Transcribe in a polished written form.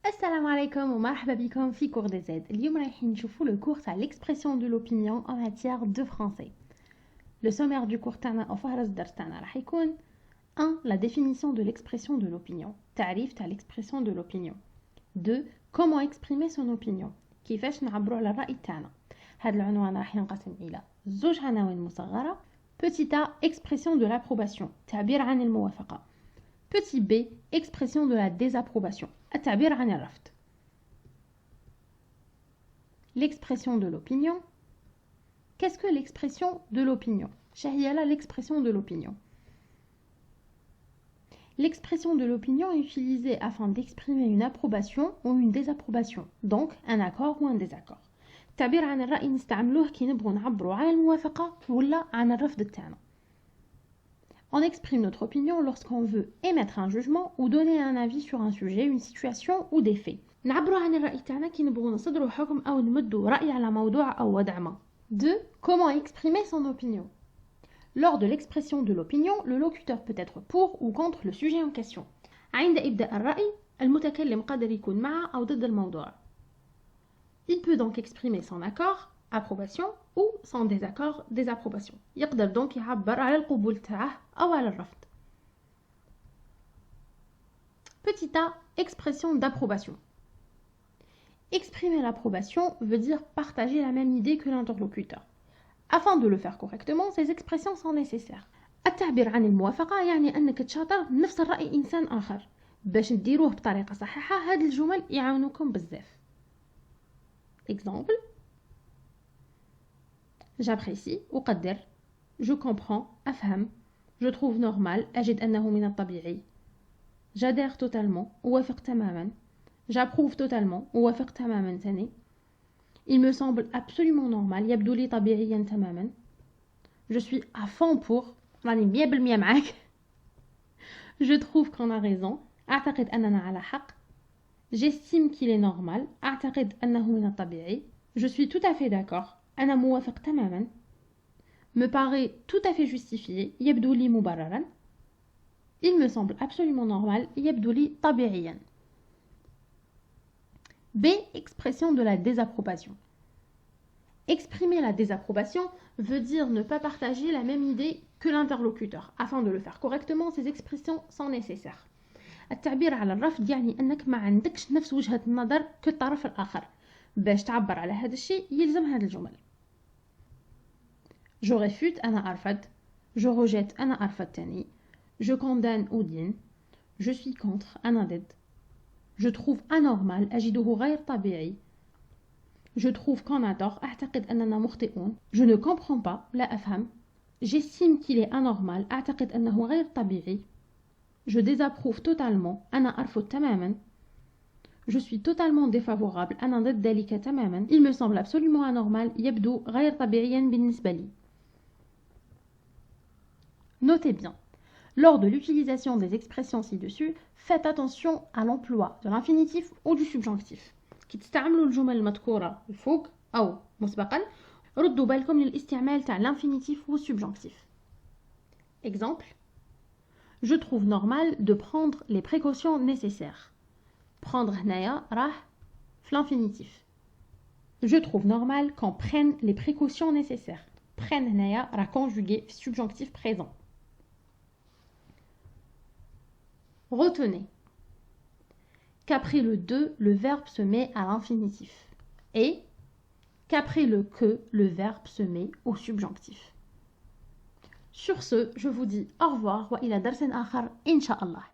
Assalamu alaikum wa marhaba bikum fi cours des aides. اليوم رايحين نشوفوا le cours à l'expression de l'opinion en matière de français. Le sommaire du cours تاعنا أو فهرس الدرس تاعنا راح يكون 1. La définition de l'expression de l'opinion. تعريف تاع l'expression de l'opinion. 2. Comment exprimer son opinion. كيفاش نعبروا على الرأي تاعنا. هذا العنوان راح ينقسم إلى زوج عناوين مصغرة. Petit a, expression de l'approbation. تعبير عن الموافقة. Petit b, expression de la désapprobation. التعبير عن الرفض. L'expression de l'opinion. Qu'est-ce que l'expression de l'opinion? شهي là l'expression de l'opinion. L'expression de l'opinion est utilisée afin d'exprimer une approbation ou une désapprobation. Donc, un accord ou un désaccord. التعبير عن الرأي نستعملوه كي نبغوا نعبروا عن الموافقة ولا عن الرفض تاعنا. On exprime notre opinion lorsqu'on veut émettre un jugement ou donner un avis sur un sujet, une situation ou des faits. نعبروا عن الرأي تاعنا كي نبغوا نصدروا حكم أو نمدوا رأي على موضوع أو وضع ما. 2. Comment exprimer son opinion? Lors de l'expression de l'opinion, le locuteur peut être pour ou contre le sujet en question. عند إبداء الرأي المتكلم قادر يكون مع أو ضد الموضوع. Il peut donc exprimer son accord, approbation, ou son désaccord, désapprobation. يقدر donc يعبر على القبول تاعه أو على الرفض. Petit a, expression d'approbation. Exprimer l'approbation veut dire partager la même idée que l'interlocuteur. Afin de le faire correctement, ces expressions sont nécessaires. التعبير عن الموافقة يعني أنك تشاطر نفس الرأي إنسان آخر. باش تديروه بطريقة صحيحة هاد الجمل يعاونوكم بزاف. Exemple. J'apprécie, أقدر, je comprends, أفهم, je trouve normal, أجد أنه من الطبيعي. J'adhère totalement, أوافق تماما. J'approuve totalement, أوافق تماما ثاني. Il me semble absolument normal, يبدو لي طبيعيا تماما. Je suis à fond pour, راني 100% معاك. Je trouve qu'on a raison, أعتقد أننا على حق. J'estime qu'il est normal, أعتقد أنه من الطبيعي. Je suis tout à fait d'accord, أنا موافق تماما. Me paraît tout à fait justifié, يبدو لي مبررا. Il me semble absolument normal, يبدو لي طبيعيا. B. Expression de la désapprobation. Exprimer la désapprobation veut dire ne pas partager la même idée que l'interlocuteur. Afin de le faire correctement, ces expressions sont nécessaires. التعبير على الرفض يعني أنك ما عندكش نفس وجهة النظر كالطرف الآخر. باش تعبر على هذا الشيء يلزم هذا الجمل. Je réfute أنا أرفض. Je rejette أنا أرفض تاني. Je condamne أدين. Je suis contre أنا ضد. Je trouve anormal أجده غير طبيعي. Je trouve qu'on a tort أعتقد أننا مخطئون. Je ne comprends pas لا أفهم. J'estime qu'il est anormal أعتقد أنه غير طبيعي. Je désapprouve totalement أنا أرفض تماما. Je suis totalement défavorable أنا ضد ذلك تماما. Il me semble absolument anormal يبدو غير طبيعيا بالنسبة لي. Notez bien. Lors de l'utilisation des expressions ci-dessus, faites attention à l'emploi de l'infinitif ou du subjonctif. كي تستعملوا الجمل المذكورة فوق أو مسبقا ردوا بالكم للاستعمال تاع l'infinitif ou subjonctif. Exemple. Je trouve normal de prendre les précautions nécessaires. Prendre هنايا راه في l'infinitif. Je trouve normal qu'on prenne les précautions nécessaires. Prenne هنايا راه conjugué في subjonctif présent. Retenez qu'après le de, le verbe se met à l'infinitif et qu'après le que, le verbe se met au subjonctif. Sur ce, je vous dis au revoir wa ila darsin akhar, incha'Allah.